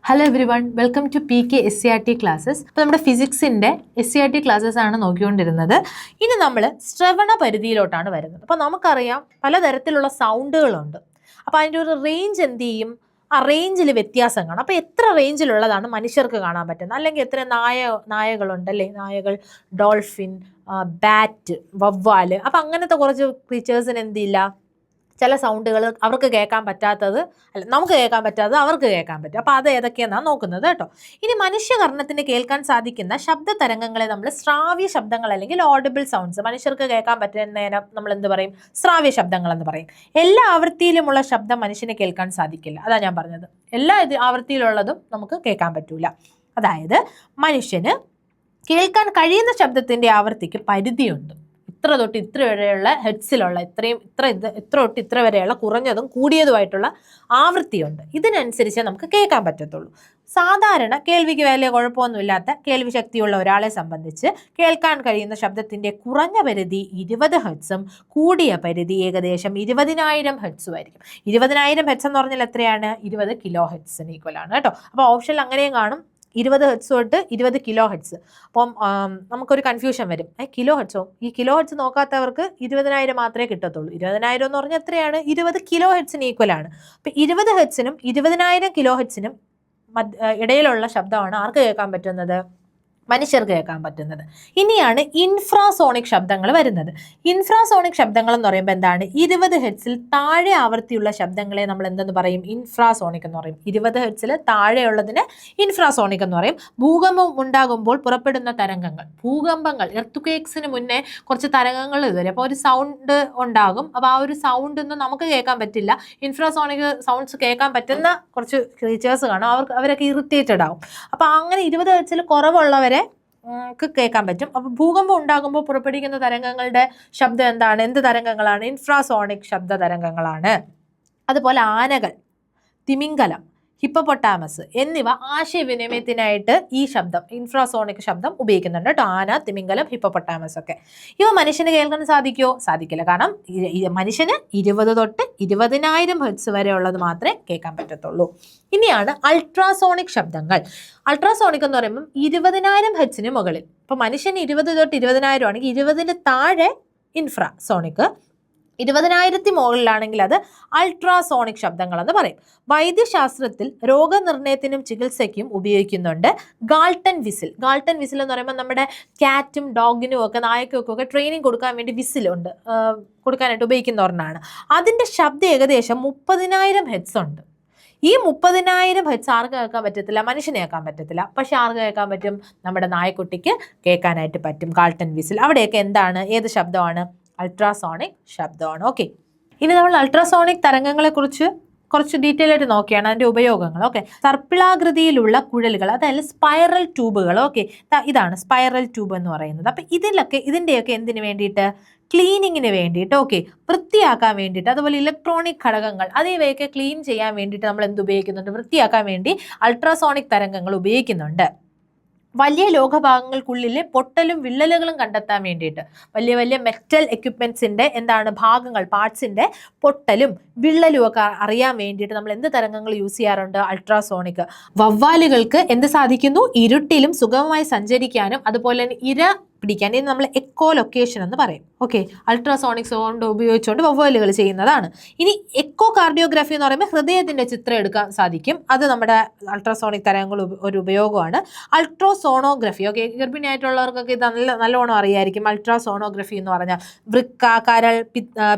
Hello everyone, welcome to PK SCRT classes. അപ്പോൾ നമ്മുടെ ഫിസിക്സിൻ്റെ SCRT classes ആണ് നോക്കിക്കൊണ്ടിരുന്നത്. ഇനി നമ്മൾ ശ്രവണ പരിധിയിലോട്ടാണ് വരുന്നത്. അപ്പോൾ നമുക്കറിയാം പലതരത്തിലുള്ള സൗണ്ടുകളുണ്ട്. അപ്പോൾ അതിൻ്റെ ഒരു റേഞ്ച് എന്ത് ചെയ്യും? ആ റേഞ്ചിൽ വ്യത്യാസം കാണാം. അപ്പോൾ എത്ര റേഞ്ചിലുള്ളതാണ് മനുഷ്യർക്ക് കാണാൻ പറ്റുന്നത്, അല്ലെങ്കിൽ എത്ര നായകളുണ്ട് അല്ലേ? നായകൾ, ഡോൾഫിൻ, ബാറ്റ്, വവ്വാല്. അപ്പോൾ അങ്ങനത്തെ കുറച്ച് ക്രീച്ചേഴ്സിന് എന്തില്ല, ചില സൗണ്ടുകൾ അവർക്ക് കേൾക്കാൻ പറ്റാത്തത്, അല്ല നമുക്ക് കേൾക്കാൻ പറ്റാത്തത് അവർക്ക് കേൾക്കാൻ പറ്റും. അപ്പോൾ അത് ഏതൊക്കെയാണെന്നാണ് നോക്കുന്നത് കേട്ടോ. ഇനി മനുഷ്യകർണത്തിന് കേൾക്കാൻ സാധിക്കുന്ന ശബ്ദ തരംഗങ്ങളെ നമ്മൾ ശ്രാവ്യ ശബ്ദങ്ങൾ അല്ലെങ്കിൽ ഓഡിബിൾ സൗണ്ട്സ്, മനുഷ്യർക്ക് കേൾക്കാൻ പറ്റുന്നതിനെ നമ്മൾ എന്ത് പറയും? ശ്രാവ്യ ശബ്ദങ്ങൾ എന്ന് പറയും. എല്ലാ ആവൃത്തിയിലുമുള്ള ശബ്ദം മനുഷ്യന് കേൾക്കാൻ സാധിക്കില്ല. അതാണ് ഞാൻ പറഞ്ഞത്. എല്ലാ ആവൃത്തിയിലുള്ളതും നമുക്ക് കേൾക്കാൻ പറ്റൂല. അതായത് മനുഷ്യന് കേൾക്കാൻ കഴിയുന്ന ശബ്ദത്തിൻ്റെ ആവൃത്തിക്ക് പരിധിയുണ്ട്. ഇത്ര തൊട്ട് ഇത്ര വരെയുള്ള ഹെഡ്സിലുള്ള ഇത്ര തൊട്ട് ഇത്ര വരെയുള്ള കുറഞ്ഞതും കൂടിയതുമായിട്ടുള്ള ആവൃത്തിയുണ്ട്. ഇതിനനുസരിച്ച് നമുക്ക് കേൾക്കാൻ പറ്റത്തുള്ളൂ. സാധാരണ കേൾവിക്ക് വലിയ കുഴപ്പമൊന്നുമില്ലാത്ത കേൾവി ശക്തിയുള്ള ഒരാളെ സംബന്ധിച്ച് കേൾക്കാൻ കഴിയുന്ന ശബ്ദത്തിൻ്റെ കുറഞ്ഞ പരിധി 20 ഹെഡ്സും കൂടിയ പരിധി ഏകദേശം 20,000 ഹെഡ്സും ആയിരിക്കും. 20,000 ഹെഡ്സ് എന്ന് പറഞ്ഞാൽ എത്രയാണ്? 20 കിലോ ഹെഡ്സിന് ഈക്വലാണ് കേട്ടോ. അപ്പോൾ ഓപ്ഷനിൽ അങ്ങനെയും കാണും, 20 ഹെഡ്സ് തൊട്ട് 20 കിലോ ഹെഡ്സ്. അപ്പം നമുക്കൊരു കൺഫ്യൂഷൻ വരും, കിലോ ഹെഡ്സോ? ഈ കിലോ ഹെഡ്സ് നോക്കാത്തവർക്ക് 20,000 മാത്രമേ കിട്ടത്തുള്ളൂ. 20,000 എന്ന് പറഞ്ഞാൽ എത്രയാണ്? 20 കിലോ ഹെഡ്സിന് ഈക്വലാണ്. അപ്പം 20 ഹെഡ്സിനും 20,000 കിലോ ഹെഡ്സിനും ഇടയിലുള്ള ശബ്ദമാണ് ആർക്ക് കേൾക്കാൻ പറ്റുന്നത്? മനുഷ്യർക്ക് കേൾക്കാൻ പറ്റുന്നത്. ഇനിയാണ് ഇൻഫ്രാസോണിക് ശബ്ദങ്ങൾ വരുന്നത്. ഇൻഫ്രാസോണിക് ശബ്ദങ്ങൾ എന്ന് പറയുമ്പോൾ എന്താണ്? 20 ഹെഡ്സിൽ താഴെ ആവൃത്തിയുള്ള ശബ്ദങ്ങളെ നമ്മൾ എന്തെന്ന് പറയും? ഇൻഫ്രാസോണിക് എന്ന് പറയും. 20 ഹെഡ്സിൽ താഴെയുള്ളതിന് ഇൻഫ്രാസോണിക് എന്ന് പറയും. ഭൂകമ്പം ഉണ്ടാകുമ്പോൾ പുറപ്പെടുന്ന തരംഗങ്ങൾ, ഭൂകമ്പങ്ങൾ, എർത്തുക്വേക്സിന് മുന്നേ കുറച്ച് തരംഗങ്ങൾ വരും. അപ്പോൾ ഒരു സൗണ്ട് ഉണ്ടാകും. അപ്പോൾ ആ ഒരു സൗണ്ട് ഒന്നും നമുക്ക് കേൾക്കാൻ പറ്റില്ല. ഇൻഫ്രാസോണിക് സൗണ്ട്സ് കേൾക്കാൻ പറ്റുന്ന കുറച്ച് ക്രീച്ചേഴ്സ് കാണും, അവരൊക്കെ ഇറിറ്റേറ്റഡ് ആവും. അപ്പോൾ അങ്ങനെ 20 ഹെഡ്സിൽ കുറവുള്ളവരെ കേൾക്കാൻ പറ്റും. അപ്പോൾ ഭൂകമ്പം ഉണ്ടാകുമ്പോൾ പുറപ്പെടുവിക്കുന്ന തരംഗങ്ങളുടെ ശബ്ദം എന്താണ്? എന്ത് തരംഗങ്ങളാണ്? ഇൻഫ്രാസോണിക് ശബ്ദ തരംഗങ്ങളാണ്. അതുപോലെ ആനകൾ, തിമിംഗലം, ഹിപ്പപ്പൊട്ടാമസ് എന്നിവ ആശയവിനിമയത്തിനായിട്ട് ഈ ശബ്ദം, ഇൻഫ്രാസോണിക് ശബ്ദം ഉപയോഗിക്കുന്നുണ്ട് കേട്ടോ. ആന, തിമിംഗലം, ഹിപ്പപ്പൊട്ടാമസ് ഒക്കെ. ഇവ മനുഷ്യന് കേൾക്കാൻ സാധിക്കുമോ? സാധിക്കില്ല. കാരണം മനുഷ്യന് 20 തൊട്ട് 20,000 ഹെഡ്സ് വരെ ഉള്ളത് മാത്രമേ കേൾക്കാൻ പറ്റത്തുള്ളൂ. ഇനിയാണ് അൾട്രാസോണിക് ശബ്ദങ്ങൾ. അൾട്രാസോണിക് എന്ന് പറയുമ്പോൾ 20,000 ഹെഡ്സിന് മുകളിൽ. ഇപ്പോൾ മനുഷ്യന് 20 തൊട്ട് 20,000 ആണെങ്കിൽ 20-ന് താഴെ ഇൻഫ്രാസോണിക്, 20,000 മുകളിലാണെങ്കിൽ അത് അൾട്രാസോണിക് ശബ്ദങ്ങൾ എന്ന് പറയും. വൈദ്യശാസ്ത്രത്തിൽ രോഗനിർണയത്തിനും ചികിത്സയ്ക്കും ഉപയോഗിക്കുന്നുണ്ട് ഗാൾട്ടൺ വിസിൽ. ഗാൾട്ടൺ വിസിൽ എന്ന് പറയുമ്പോൾ നമ്മുടെ ക്യാറ്റും ഡോഗിനും ഒക്കെ നായക്കും ഒക്കെ ട്രെയിനിങ് കൊടുക്കാൻ വേണ്ടി വിസിലുണ്ട്, കൊടുക്കാനായിട്ട് ഉപയോഗിക്കുന്ന ഒരെണ്ണമാണ്. അതിൻ്റെ ശബ്ദം ഏകദേശം 30,000 ഹെഡ്സ് ഉണ്ട്. ഈ 30,000 ഹെഡ്സ് ആർക്ക് കേൾക്കാൻ പറ്റത്തില്ല? മനുഷ്യന് കേൾക്കാൻ പറ്റത്തില്ല. പക്ഷെ ആർക്ക് കേൾക്കാൻ പറ്റും? നമ്മുടെ നായക്കുട്ടിക്ക് കേൾക്കാനായിട്ട് പറ്റും. ഗാൾട്ടൺ വിസിൽ അവിടെയൊക്കെ എന്താണ്? ഏത് ശബ്ദമാണ്? അൾട്രാസോണിക് ശബ്ദമാണ്. ഓക്കെ, ഇനി നമ്മൾ അൾട്രാസോണിക് തരംഗങ്ങളെ കുറിച്ച് കുറച്ച് ഡീറ്റെയിൽ ആയിട്ട് നോക്കിയാണ് അതിൻ്റെ ഉപയോഗങ്ങൾ. ഓക്കെ, സർപ്പിളാകൃതിയിലുള്ള കുഴലുകൾ, അതായത് സ്പൈറൽ ട്യൂബുകൾ. ഓക്കെ, ഇതാണ് സ്പൈറൽ ട്യൂബ് എന്ന് പറയുന്നത്. അപ്പം ഇതിൻ്റെയൊക്കെ എന്തിനു വേണ്ടിയിട്ട്? ക്ലീനിങ്ങിന് വേണ്ടിയിട്ട്, ഓക്കെ, വൃത്തിയാക്കാൻ വേണ്ടിയിട്ട്. അതുപോലെ ഇലക്ട്രോണിക് ഘടകങ്ങൾ, അതിവയൊക്കെ ക്ലീൻ ചെയ്യാൻ വേണ്ടിയിട്ട് നമ്മൾ എന്ത് ഉപയോഗിക്കുന്നുണ്ട്? വൃത്തിയാക്കാൻ വേണ്ടി അൾട്രാസോണിക് തരംഗങ്ങൾ ഉപയോഗിക്കുന്നുണ്ട്. വലിയ ലോഹഭാഗങ്ങൾക്കുള്ളിലെ പൊട്ടലും വിള്ളലുകളും കണ്ടെത്താൻ വേണ്ടിയിട്ട്, വലിയ വലിയ മെറ്റൽ എക്യുപ്മെന്റ്സിന്റെ എന്താണ് ഭാഗങ്ങൾ, പാർട്സിന്റെ പൊട്ടലും വിള്ളലും ഒക്കെ അറിയാൻ വേണ്ടിയിട്ട് നമ്മൾ എന്ത് തരംഗങ്ങൾ യൂസ് ചെയ്യാറുണ്ട്? അൾട്രാസോണിക്. വവ്വാലുകൾക്ക് എന്ത് സാധിക്കുന്നു? ഇരുട്ടിലും സുഗമമായി സഞ്ചരിക്കാനും അതുപോലെ തന്നെ ഇര പിടിക്കാൻ. ഇത് നമ്മൾ എക്കോ ലൊക്കേഷൻ എന്ന് പറയും. ഓക്കെ, അൾട്രാസോണിക് സൗണ്ട് ഉപയോഗിച്ചുകൊണ്ട് വവ്വാലുകൾ ചെയ്യുന്നതാണ്. ഇനി എക്കോ കാർഡിയോഗ്രാഫി എന്ന് പറയുമ്പോൾ ഹൃദയത്തിന്റെ ചിത്രം എടുക്കാൻ സാധിക്കും. അത് നമ്മുടെ അൾട്രാസോണിക് തരംഗങ്ങൾ ഒരു ഉപയോഗമാണ്. അൾട്രാസോണോഗ്രഫി, ഓക്കെ, ഗർഭിണിയായിട്ടുള്ളവർക്കൊക്കെ ഇത് നല്ലോണം അറിയായിരിക്കും. അൾട്രാസോണോഗ്രഫി എന്ന് പറഞ്ഞാൽ വൃക്ക, കരൾ,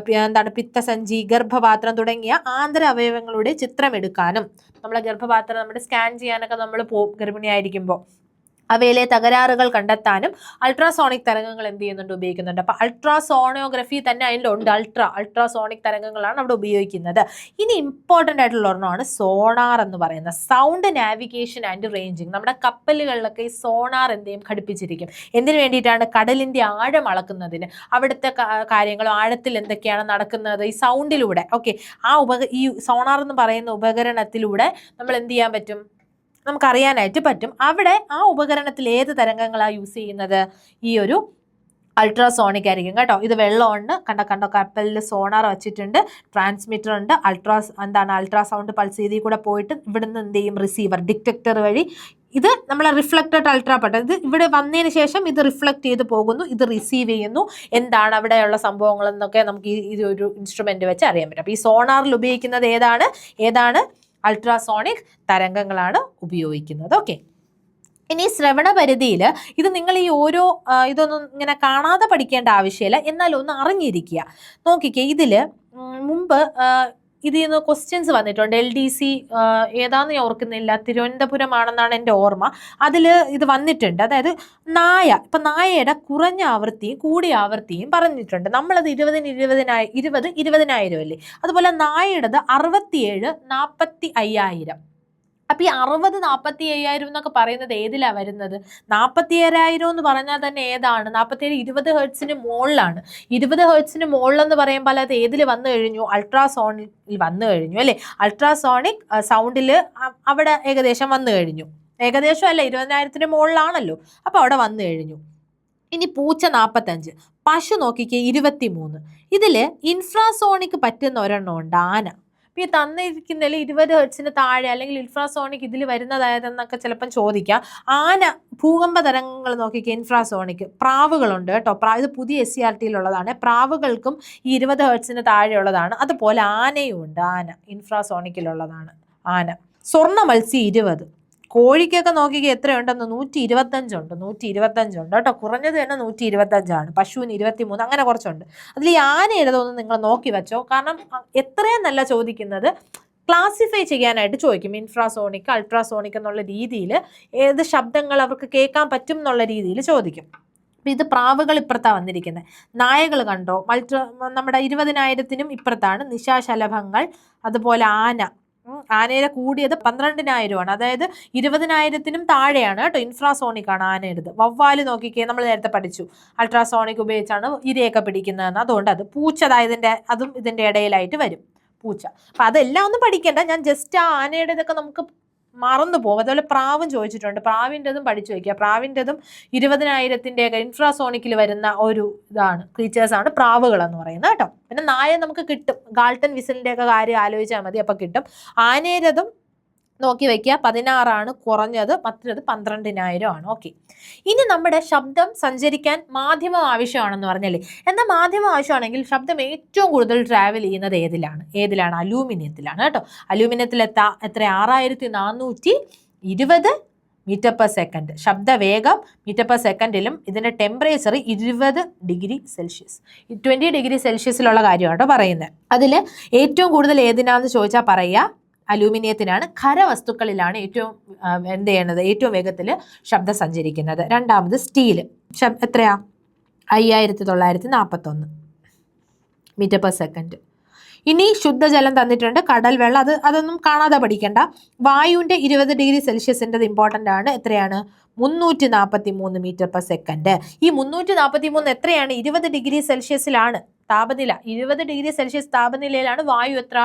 പിത്തസഞ്ചി, ഗർഭപാത്രം തുടങ്ങിയ ആന്തര അവയവങ്ങളുടെ ചിത്രം എടുക്കാനും, നമ്മളെ ഗർഭപാത്രം നമ്മുടെ സ്കാൻ ചെയ്യാനൊക്കെ നമ്മൾ ഗർഭിണിയായിരിക്കുമ്പോൾ അവയിലെ തകരാറുകൾ കണ്ടെത്താനും അൾട്രാസോണിക് തരംഗങ്ങൾ എന്ത് ചെയ്യുന്നുണ്ട്? ഉപയോഗിക്കുന്നുണ്ട്. അപ്പോൾ അൾട്രാസോണോഗ്രഫി തന്നെ അതിലുണ്ട്. അൾട്രാസോണിക് തരംഗങ്ങളാണ് അവിടെ ഉപയോഗിക്കുന്നത്. ഇനി ഇമ്പോർട്ടൻ്റ് ആയിട്ടുള്ള ഒരെണ്ണമാണ് സോണാർ എന്ന് പറയുന്നത്. Sound navigation and ranging. നമ്മുടെ കപ്പലുകളിലൊക്കെ ഈ സോണാർ എന്തെയും ഘടിപ്പിച്ചിരിക്കും. എന്തിനു വേണ്ടിയിട്ടാണ്? കടലിൻ്റെ ആഴം അളക്കുന്നതിന്, അവിടുത്തെ കാര്യങ്ങളും ആഴത്തിൽ എന്തൊക്കെയാണ് നടക്കുന്നത് ഈ സൗണ്ടിലൂടെ. ഓക്കെ, ഈ സോണാർ എന്ന് പറയുന്ന ഉപകരണത്തിലൂടെ നമ്മൾ എന്ത് ചെയ്യാൻ പറ്റും? നമുക്കറിയാനായിട്ട് പറ്റും. അവിടെ ആ ഉപകരണത്തിൽ ഏത് തരംഗങ്ങളാണ് യൂസ് ചെയ്യുന്നത്? ഈ ഒരു അൾട്രാസോണിക് ആയിരിക്കും കേട്ടോ. ഇത് വെള്ളമുണ്ട്, കണ്ടോ കപ്പലിൽ സോണാർ വെച്ചിട്ടുണ്ട്, ട്രാൻസ്മിറ്റർ ഉണ്ട്, അൾട്രാസൗണ്ട് പൾസ് ഇതിൽ കൂടെ പോയിട്ട് ഇവിടുന്ന് എന്ത് ചെയ്യും, റിസീവർ ഡിറ്റക്ടർ വഴി ഇത് നമ്മളെ റിഫ്ലക്റ്റഡ് അൾട്രാ പട്ടൺ, ഇത് ഇവിടെ വന്നതിന് ശേഷം ഇത് റിഫ്ലക്ട് ചെയ്ത് പോകുന്നു, ഇത് റിസീവ് ചെയ്യുന്നു, എന്താണ് അവിടെയുള്ള സംഭവങ്ങൾ എന്നൊക്കെ നമുക്ക് ഈ ഒരു ഇൻസ്ട്രുമെന്റ് വെച്ച് അറിയാൻ പറ്റും. അപ്പോൾ ഈ സോണാറിൽ ഉപയോഗിക്കുന്നത് ഏതാണ് അൾട്രാസോണിക് തരംഗങ്ങളാണ് ഉപയോഗിക്കുന്നത്. ഓക്കെ, ഇനി ശ്രവണ പരിധിയിൽ ഇത് നിങ്ങൾ ഈ ഓരോ ഇതൊന്നും ഇങ്ങനെ കാണാതെ പഠിക്കേണ്ട ആവശ്യമില്ല, എന്നാലും ഒന്ന് അറിഞ്ഞിരിക്കുക. നോക്കിക്കേ, ഇതിൽ മുമ്പ് ഇതിൽ നിന്ന് ക്വസ്റ്റ്യൻസ് വന്നിട്ടുണ്ട്. LDC ഏതാന്ന് ഞാൻ ഓർക്കുന്നില്ല, തിരുവനന്തപുരമാണെന്നാണ് എൻ്റെ ഓർമ്മ. അതിൽ ഇത് വന്നിട്ടുണ്ട്. അതായത് ഇപ്പം നായയുടെ കുറഞ്ഞ ആവൃത്തിയും കൂടിയ ആവൃത്തിയും പറഞ്ഞിട്ടുണ്ട്. നമ്മളത് 20,000 അല്ലേ. അതുപോലെ നായയുടേത് 67, 45,000. അപ്പം ഈ 60, 45,000 എന്നൊക്കെ പറയുന്നത് ഏതിലാണ് വരുന്നത്? 47,000 എന്ന് പറഞ്ഞാൽ തന്നെ ഏതാണ്? 47 20 ഹെർട്സിന് മുകളിലാണ്. 20 ഹെർട്സിന് മുകളിലെന്ന് പറയുമ്പോൾ അത് ഏതിൽ വന്നു കഴിഞ്ഞു? അൾട്രാസോണിൽ വന്നു കഴിഞ്ഞു അല്ലേ. അൾട്രാസോണിക് സൗണ്ടിൽ അവിടെ ഏകദേശം വന്നു കഴിഞ്ഞു. ഏകദേശം അല്ല, 20,000 മുകളിലാണല്ലോ. അപ്പോൾ അവിടെ വന്നു കഴിഞ്ഞു. ഇനി പൂച്ച 45, പശു നോക്കിക്കേ 23. ഇതിൽ ഇൻഫ്രാസോണിക് പറ്റുന്ന ഒരെണ്ണം ഉണ്ട്, ആന. ഈ തന്നിരിക്കുന്നതിൽ 20 ഹെർട്സിന് താഴെ അല്ലെങ്കിൽ ഇൻഫ്രാസോണിക് ഇതിൽ വരുന്നതായതെന്നൊക്കെ ചിലപ്പം ചോദിക്കാം. ആന ഭൂകമ്പ തരംഗങ്ങൾ നോക്കിക്കുക, ഇൻഫ്രാസോണിക്. പ്രാവുകളുണ്ട് കേട്ടോ, ഇത് പുതിയ SCERT-യിലുള്ളതാണ്. പ്രാവുകൾക്കും ഈ 20 ഹെർട്സിന് താഴെയുള്ളതാണ്. അതുപോലെ ആനയും ഉണ്ട്, ആന ഇൻഫ്രാസോണിക്കിലുള്ളതാണ് ആന. സ്വർണ്ണ മത്സ്യം 20. കോഴിക്കൊക്കെ നോക്കിക്കുക എത്രയുണ്ടെന്ന്, 125 ഉണ്ട്. 125 ഉണ്ട് കേട്ടോ, കുറഞ്ഞത് തന്നെ 125. പശുവിന് 23, അങ്ങനെ കുറച്ചുണ്ട്. അതിൽ ഈ ആന ഏതൊന്നും നിങ്ങൾ നോക്കി വെച്ചോ, കാരണം എത്രയും നല്ല ചോദിക്കുന്നത് ക്ലാസിഫൈ ചെയ്യാനായിട്ട് ചോദിക്കും. ഇൻഫ്രാസോണിക്, അൾട്രാസോണിക് എന്നുള്ള രീതിയിൽ ഏത് ശബ്ദങ്ങൾ അവർക്ക് കേൾക്കാൻ പറ്റും എന്നുള്ള രീതിയിൽ ചോദിക്കും. അപ്പം ഇത് പ്രാവുകൾ ഇപ്പുറത്താണ് വന്നിരിക്കുന്നത്. നായകൾ കണ്ടോ, നമ്മുടെ 20,000-നും ഇപ്പുറത്താണ്. നിശാശലഭങ്ങൾ, അതുപോലെ ആനയുടെ കൂടിയത് 12,000 അതായത് 20,000-നും താഴെയാണ് കേട്ടോ. ഇൻഫ്രാസോണിക് ആണ് ആനയുടേത്. വവ്വാല് നോക്കിക്കേ, നമ്മൾ നേരത്തെ പഠിച്ചു അൾട്രാസോണിക് ഉപയോഗിച്ചാണ് ഇരയൊക്കെ പിടിക്കുന്നതെന്ന്. അതുകൊണ്ട് അത് പൂച്ചതായതിൻ്റെ അതും ഇതിൻ്റെ ഇടയിലായിട്ട് വരും, പൂച്ച. അപ്പം അതെല്ലാം ഒന്നും പഠിക്കേണ്ട, ഞാൻ ജസ്റ്റ് ആ ആനയുടെ ഇതൊക്കെ നമുക്ക് മറന്നു പോകും. അതുപോലെ പ്രാവും ചോദിച്ചിട്ടുണ്ട്, പ്രാവിൻ്റെതും പഠിച്ചു വയ്ക്കുക. പ്രാവിൻ്റെതും 20,000-ൻ്റെയൊക്കെ ഇൻഫ്രാസോണിക്കിൽ വരുന്ന ഒരു ക്രീച്ചേഴ്സാണ് പ്രാവുകൾ എന്ന് പറയുന്നത് കേട്ടോ. പിന്നെ നായ നമുക്ക് കിട്ടും, ഗാൾട്ടൻ വിസിലിൻ്റെയൊക്കെ കാര്യം ആലോചിച്ചാൽ മതി, അപ്പം കിട്ടും. ആനയുടേതും നോക്കി വയ്ക്കുക, 16 കുറഞ്ഞത്, മറ്റത് 12,000. ഓക്കെ, ഇനി നമ്മുടെ ശബ്ദം സഞ്ചരിക്കാൻ മാധ്യമം ആവശ്യമാണെന്ന് പറഞ്ഞല്ലേ. എന്നാൽ മാധ്യമം ആവശ്യമാണെങ്കിൽ ശബ്ദം ഏറ്റവും കൂടുതൽ ട്രാവൽ ചെയ്യുന്നത് ഏതിലാണ്? അലൂമിനിയത്തിലാണ് കേട്ടോ. അലൂമിനിയത്തിൽ എത്ര? 6420 മീറ്റർ പെർ സെക്കൻഡ്. ശബ്ദവേഗം മീറ്റർ പെർ സെക്കൻഡിലും ഇതിൻ്റെ ടെമ്പറേച്ചർ 20 ഡിഗ്രി സെൽഷ്യസ്. 20 ഡിഗ്രി സെൽഷ്യസിലുള്ള കാര്യമാണ് കേട്ടോ പറയുന്നത്. അതിൽ ഏറ്റവും കൂടുതൽ ഏതിനാന്ന് ചോദിച്ചാൽ പറയുക അലൂമിനിയത്തിനാണ്. ഖരവസ്തുക്കളിലാണ് ഏറ്റവും വേഗത്തിൽ ശബ്ദം സഞ്ചരിക്കുന്നത്. രണ്ടാമത് സ്റ്റീല്. എത്രയാ? 5,941 മീറ്റർ പെർ സെക്കൻഡ്. ഇനി ശുദ്ധജലം തന്നിട്ടുണ്ട്, കടൽ വെള്ളം, അതൊന്നും കാണാതെ പഠിക്കണ്ട. വായുവിൻ്റെ 20 ഡിഗ്രി സെൽഷ്യസിൻ്റെത് ഇമ്പോർട്ടൻ്റ് ആണ്. എത്രയാണ്? 343 മീറ്റർ പെർ സെക്കൻഡ്. ഈ 343 എത്രയാണ്? 20 ഡിഗ്രി സെൽഷ്യസിലാണ് താപനില. 20 ഡിഗ്രി സെൽഷ്യസ് താപനിലയിലാണ് വായു എത്ര?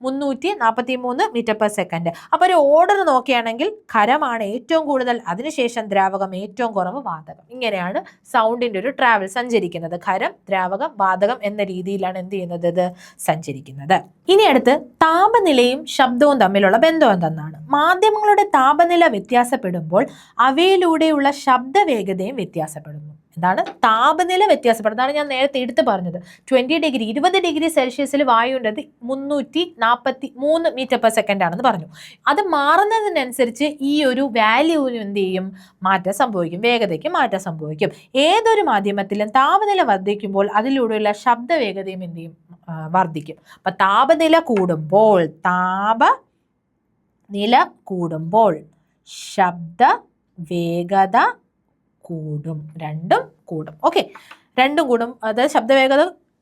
343 മീറ്റർ പെർ സെക്കൻഡ്. അപ്പോൾ ഒരു ഓർഡർ നോക്കുകയാണെങ്കിൽ ഖരമാണ് ഏറ്റവും കൂടുതൽ, അതിനുശേഷം ദ്രാവകം, ഏറ്റവും കുറവ് വാതകം. ഇങ്ങനെയാണ് സൗണ്ടിൻ്റെ ഒരു ട്രാവൽ സഞ്ചരിക്കുന്നത്. ഖരം, ദ്രാവകം, വാതകം എന്ന രീതിയിലാണ് എന്ത് ചെയ്യുന്നത്? ഇത് സഞ്ചരിക്കുന്നത്. ഇനി അടുത്ത് താപനിലയും ശബ്ദവും തമ്മിലുള്ള ബന്ധം എന്തെന്നാണ്. മാധ്യമങ്ങളുടെ താപനില വ്യത്യാസപ്പെടുമ്പോൾ അവയിലൂടെയുള്ള ശബ്ദവേഗതയും വ്യത്യാസപ്പെടുന്നു. എന്താണ്? താപനില വ്യത്യാസപ്പെടും. അതാണ് ഞാൻ നേരത്തെ എടുത്ത് പറഞ്ഞത്. 20 ഡിഗ്രി സെൽഷ്യസിൽ വായുവിൻ്റെത് 343 മീറ്റർ പെർ സെക്കൻഡ് ആണെന്ന് പറഞ്ഞു. അത് മാറുന്നതിനനുസരിച്ച് ഈ ഒരു വാല്യൂവിന് എന്ത് ചെയ്യും? മാറ്റം സംഭവിക്കും, വേഗതയ്ക്ക് മാറ്റം സംഭവിക്കും. ഏതൊരു മാധ്യമത്തിലും താപനില വർദ്ധിക്കുമ്പോൾ അതിലൂടെയുള്ള ശബ്ദവേഗതയും എന്ത് ചെയ്യും? വർദ്ധിക്കും. അപ്പം താപനില കൂടുമ്പോൾ ശബ്ദവേഗത കൂടും. രണ്ടും കൂടും. ഓക്കെ, രണ്ടും കൂടും. അതായത് ശബ്ദവേഗത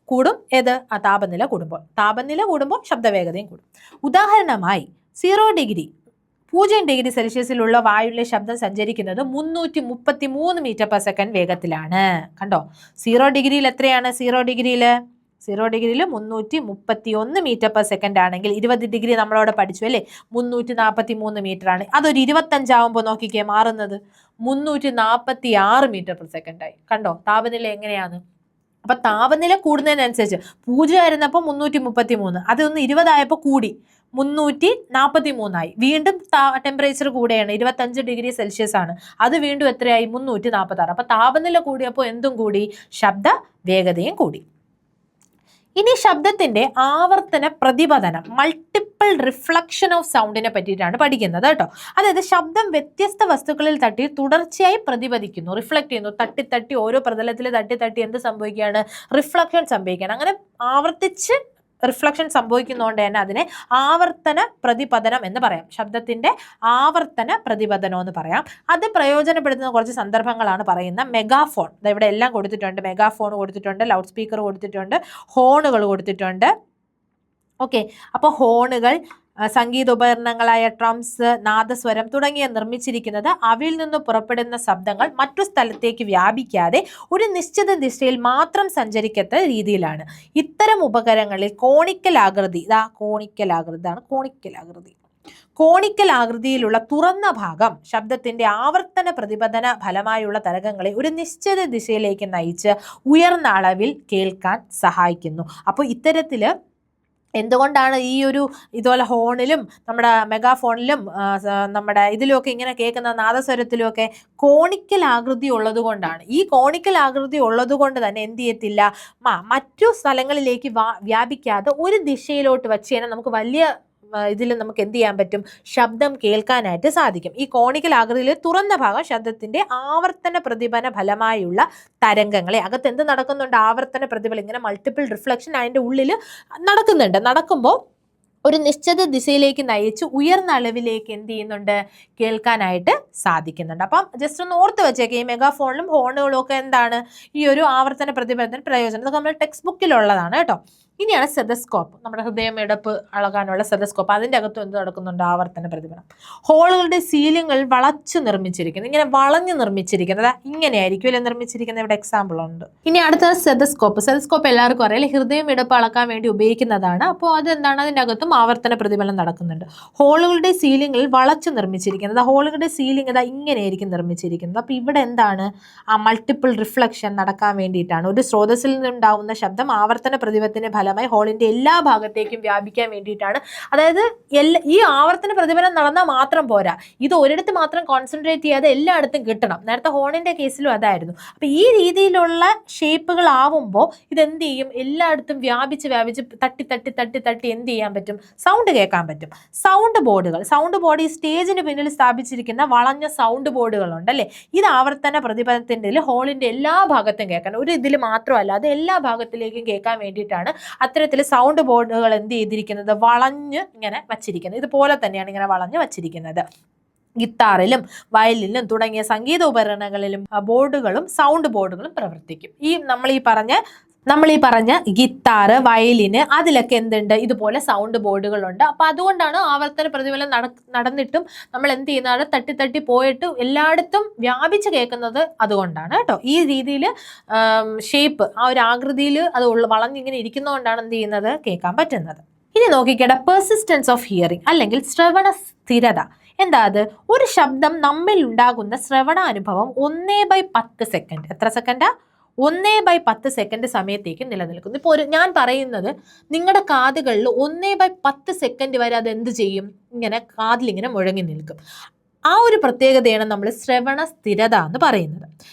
കൂടും. ആ താപനില കൂടുമ്പോൾ ശബ്ദവേഗതയും കൂടും. ഉദാഹരണമായി 0 ഡിഗ്രി സെൽഷ്യസിലുള്ള വായുവിലെ ശബ്ദം സഞ്ചരിക്കുന്നത് 333 മീറ്റർ പെർ സെക്കൻഡ് വേഗത്തിലാണ്. കണ്ടോ? 0 ഡിഗ്രിയിൽ എത്രയാണ്? 0 ഡിഗ്രിയിൽ 331 മീറ്റർ പെർ സെക്കൻഡ് ആണെങ്കിൽ 20 ഡിഗ്രി നമ്മളവിടെ പഠിച്ചു അല്ലേ, 343 മീറ്റർ ആണ്. അതൊരു 25 ആവുമ്പോൾ നോക്കിക്കേ മാറുന്നത് 346 മീറ്റർ പെർ സെക്കൻഡ് ആയി. കണ്ടോ താപനില എങ്ങനെയാണ്? അപ്പൊ താപനില കൂടുന്നതിനനുസരിച്ച് 0 ആയിരുന്നപ്പോൾ 333, അതൊന്ന് 20 ആയപ്പോൾ കൂടി 343 ആയി. വീണ്ടും ടെമ്പറേച്ചർ കൂടെയാണ്, 25°C ആണ്. അത് വീണ്ടും എത്രയായി? 346. അപ്പൊ താപനില കൂടിയപ്പോൾ എന്തും കൂടി? ശബ്ദ വേഗതയും കൂടി. ഇനി ശബ്ദത്തിന്റെ ആവർത്തന പ്രതിപതനം, മൾട്ടിപ്പിൾ റിഫ്ലക്ഷൻ ഓഫ് സൗണ്ടിനെ പറ്റിയിട്ടാണ് പഠിക്കുന്നത് കേട്ടോ. അതായത് ശബ്ദം വ്യത്യസ്ത വസ്തുക്കളിൽ തട്ടി തുടർച്ചയായി പ്രതിപദിക്കുന്നു, റിഫ്ലക്ട് ചെയ്യുന്നു. തട്ടി തട്ടി ഓരോ പ്രതലത്തിൽ തട്ടി തട്ടി എന്ത് സംഭവിക്കുകയാണ്? റിഫ്ലക്ഷൻ സംഭവിക്കുകയാണ്. അങ്ങനെ ആവർത്തിച്ച് റിഫ്ലക്ഷൻ സംഭവിക്കുന്നതുകൊണ്ട് തന്നെ അതിനെ ആവർത്തന പ്രതിപതനം എന്ന് പറയാം. ശബ്ദത്തിന്റെ ആവർത്തന പ്രതിപതനം എന്ന് പറയാം. അത് പ്രയോജനപ്പെടുത്തുന്ന കുറച്ച് സന്ദർഭങ്ങളാണ് പറയുന്ന. മെഗാഫോൺ, ഇവിടെ എല്ലാം കൊടുത്തിട്ടുണ്ട്. മെഗാഫോൺ കൊടുത്തിട്ടുണ്ട്, ലൗഡ് സ്പീക്കർ കൊടുത്തിട്ടുണ്ട്, ഹോണുകൾ കൊടുത്തിട്ടുണ്ട്. ഓക്കെ, അപ്പോൾ ഹോണുകൾ, സംഗീതോപകരണങ്ങളായ ട്രംസ്, നാദസ്വരം തുടങ്ങിയ നിർമ്മിച്ചിരിക്കുന്നത് അവയിൽ നിന്ന് പുറപ്പെടുന്ന ശബ്ദങ്ങൾ മറ്റു സ്ഥലത്തേക്ക് വ്യാപിക്കാതെ ഒരു നിശ്ചിത ദിശയിൽ മാത്രം സഞ്ചരിക്കത്ത രീതിയിലാണ്. ഇത്തരം ഉപകരണങ്ങളിൽ കോണിക്കൽ ആകൃതി, കോണിക്കൽ ആകൃതിയിലുള്ള തുറന്ന ഭാഗം ശബ്ദത്തിന്റെ ആവർത്തന പ്രതിപതന ഫലമായുള്ള തരംഗങ്ങളെ ഒരു നിശ്ചിത ദിശയിലേക്ക് നയിച്ച് ഉയർന്ന അളവിൽ കേൾക്കാൻ സഹായിക്കുന്നു. അപ്പോൾ ഇത്തരത്തില് എന്തുകൊണ്ടാണ് ഈ ഒരു ഇതുപോലെ ഹോണിലും നമ്മുടെ മെഗാഫോണിലും നമ്മുടെ ഇതിലുമൊക്കെ ഇങ്ങനെ കേൾക്കുന്ന നാദസ്വരത്തിലുമൊക്കെ കോണിക്കൽ ആകൃതി ഉള്ളത് കൊണ്ടാണ്. ഈ കോണിക്കൽ ആകൃതി ഉള്ളത് കൊണ്ട് തന്നെ എന്ത് ചെയ്യത്തില്ല, മറ്റു സ്ഥലങ്ങളിലേക്ക് വ്യാപിക്കാതെ ഒരു ദിശയിലോട്ട് വച്ച് കഴിഞ്ഞാൽ നമുക്ക് വലിയ ഇതിൽ നമുക്ക് എന്ത് ചെയ്യാൻ പറ്റും? ശബ്ദം കേൾക്കാനായിട്ട് സാധിക്കും. ഈ കോണിക്കൽ ആകൃതിയിൽ തുറന്ന ഭാഗം ശബ്ദത്തിന്റെ ആവർത്തന പ്രതിഫലന ഫലമായുള്ള തരംഗങ്ങളെ, അകത്ത് എന്ത് നടക്കുന്നുണ്ട്? ആവർത്തന പ്രതിഫലം, ഇങ്ങനെ മൾട്ടിപ്പിൾ റിഫ്ലക്ഷൻ അതിൻ്റെ ഉള്ളിൽ നടക്കുന്നുണ്ട്. നടക്കുമ്പോൾ ഒരു നിശ്ചിത ദിശയിലേക്ക് നയിച്ച് ഉയർന്ന അളവിലേക്ക് എന്ത് ചെയ്യുന്നുണ്ട്? കേൾക്കാനായിട്ട് സാധിക്കുന്നുണ്ട്. അപ്പം ജസ്റ്റ് ഒന്ന് ഓർത്ത് വെച്ചേക്കെ, ഈ മെഗാഫോണിലും ഹോണുകളും ഒക്കെ എന്താണ്? ഈ ഒരു ആവർത്തന പ്രതിഫലനത്തിന് പ്രയോജനം. ഇതൊക്കെ നമ്മുടെ ടെക്സ്റ്റ് ബുക്കിലുള്ളതാണ് കേട്ടോ. ഇനിയാണ് സ്റ്റെതസ്കോപ്പ്, നമ്മുടെ ഹൃദയമിടിപ്പ് അളകാനുള്ള സ്റ്റെതസ്കോപ്പ്. അതിൻ്റെ അകത്തും എന്ത് നടക്കുന്നുണ്ട്? ആവർത്തന പ്രതിഫലനം. ഹോളുകളുടെ സീലിംഗുകൾ വളച്ചു നിർമ്മിച്ചിരിക്കുന്നത്, ഇങ്ങനെ വളഞ്ഞു നിർമ്മിച്ചിരിക്കുന്നത്, ഇങ്ങനെയായിരിക്കും അല്ലെ നിർമ്മിച്ചിരിക്കുന്നത്. ഇവിടെ എക്സാമ്പിൾ ഉണ്ട്. ഇനി അടുത്തത് സ്റ്റെതസ്കോപ്പ്. സ്റ്റെതസ്കോപ്പ് എല്ലാവർക്കും അറിയാം, ഹൃദയമിടിപ്പ് അളക്കാൻ വേണ്ടി ഉപയോഗിക്കുന്നതാണ്. അപ്പോൾ അതെന്താണ്? അതിൻ്റെ അകത്തും ആവർത്തന പ്രതിഫലനം നടക്കുന്നുണ്ട്. ഹോളുകളുടെ സീലിംഗിൽ വളച്ചു നിർമ്മിച്ചിരിക്കുന്നത്, ഹോളുകളുടെ സീലിംഗ് ഇതാ ഇങ്ങനെയായിരിക്കും നിർമ്മിച്ചിരിക്കുന്നത്. അപ്പോൾ ഇവിടെ എന്താണ്? ആ മൾട്ടിപ്പിൾ റിഫ്ലക്ഷൻ നടക്കാൻ വേണ്ടിയിട്ടാണ്. ഒരു സ്രോതസ്സിൽ നിന്നുണ്ടാവുന്ന ശബ്ദം ആവർത്തന പ്രതിഫലനത്തിന്റെ ഫലമായി ഹോളിന്റെ എല്ലാ ഭാഗത്തേക്കും വ്യാപിക്കാൻ വേണ്ടിയിട്ടാണ്. അതായത് ഈ ആവർത്തന പ്രതിഫലനം നടന്നാൽ മാത്രം പോരാ, ഇത് ഒരിടത്ത് മാത്രം കോൺസെൻട്രേറ്റ് ചെയ്യാതെ എല്ലായിടത്തും കിട്ടണം. നേരത്തെ ഹോണിന്റെ കേസിലും അതായിരുന്നു. അപ്പൊ ഈ രീതിയിലുള്ള ഷേപ്പുകൾ ആവുമ്പോൾ ഇതെന്ത് ചെയ്യും? എല്ലായിടത്തും വ്യാപിച്ച് തട്ടി തട്ടി തട്ടി തട്ടി എന്ത് ചെയ്യാൻ പറ്റും? സൗണ്ട് കേൾക്കാൻ പറ്റും. സൗണ്ട് ബോർഡ്, ഈ സ്റ്റേജിന് പിന്നിൽ സ്ഥാപിച്ചിരിക്കുന്ന വളഞ്ഞ സൗണ്ട് ബോർഡുകളുണ്ട് അല്ലേ? ഇത് ആവർത്തന പ്രതിഫലനത്തിന്റെ ഹോളിന്റെ എല്ലാ ഭാഗത്തും കേൾക്കാൻ, ഒരു ഇതിൽ മാത്രമല്ല, അത് എല്ലാ ഭാഗത്തിലേക്കും കേൾക്കാൻ വേണ്ടിയിട്ടാണ് അത്തരത്തിൽ സൗണ്ട് ബോർഡുകൾ എന്ത് ചെയ്തിരിക്കുന്നത്? വളഞ്ഞ് ഇങ്ങനെ വച്ചിരിക്കുന്നത്. ഇതുപോലെ തന്നെയാണ് ഇങ്ങനെ വളഞ്ഞ് വച്ചിരിക്കുന്നത്. ഗിത്താറിലും വയലിനും തുടങ്ങിയ സംഗീത ഉപകരണങ്ങളിലും ബോർഡുകളും സൗണ്ട് ബോർഡുകളും പ്രവർത്തിക്കും. നമ്മൾ ഈ പറഞ്ഞ ഗിത്താറ്, വയലിന്, അതിലൊക്കെ എന്തുണ്ട്? ഇതുപോലെ സൗണ്ട് ബോർഡുകളുണ്ട്. അപ്പൊ അതുകൊണ്ടാണ് ആവർത്തന പ്രതിഫലനം നടന്നിട്ടും നമ്മൾ എന്ത് ചെയ്യുന്നത്? തട്ടി തട്ടി പോയിട്ട് എല്ലായിടത്തും വ്യാപിച്ച് കേൾക്കുന്നത് അതുകൊണ്ടാണ് കേട്ടോ. ഈ രീതിയിൽ ഷേപ്പ്, ആ ഒരു ആകൃതിയിൽ അത് വളഞ്ഞിങ്ങനെ ഇരിക്കുന്നതുകൊണ്ടാണ് എന്ത് ചെയ്യുന്നത്? കേൾക്കാൻ പറ്റുന്നത്. ഇനി നോക്കിക്കേണ്ട പെർസിസ്റ്റൻസ് ഓഫ് ഹിയറിംഗ് അല്ലെങ്കിൽ ശ്രവണ സ്ഥിരത. എന്താ അത്? ഒരു ശബ്ദം നമ്മിൽ ഉണ്ടാകുന്ന ശ്രവണാനുഭവം 1/10 സെക്കൻഡ്. എത്ര സെക്കൻഡാ? 1/10 സെക്കൻഡ് സമയത്തേക്ക് നിലനിൽക്കുന്നു. ഇപ്പോൾ ഞാൻ പറയുന്നത് നിങ്ങളുടെ കാതുകളിൽ 1/10 സെക്കൻഡ് വരെ അത് എന്ത് ചെയ്യും? ഇങ്ങനെ കാതിലിങ്ങനെ മുഴങ്ങി നിൽക്കും. ആ ഒരു പ്രത്യേകതയാണ് നമ്മൾ ശ്രവണ സ്ഥിരത എന്ന് പറയുന്നത്.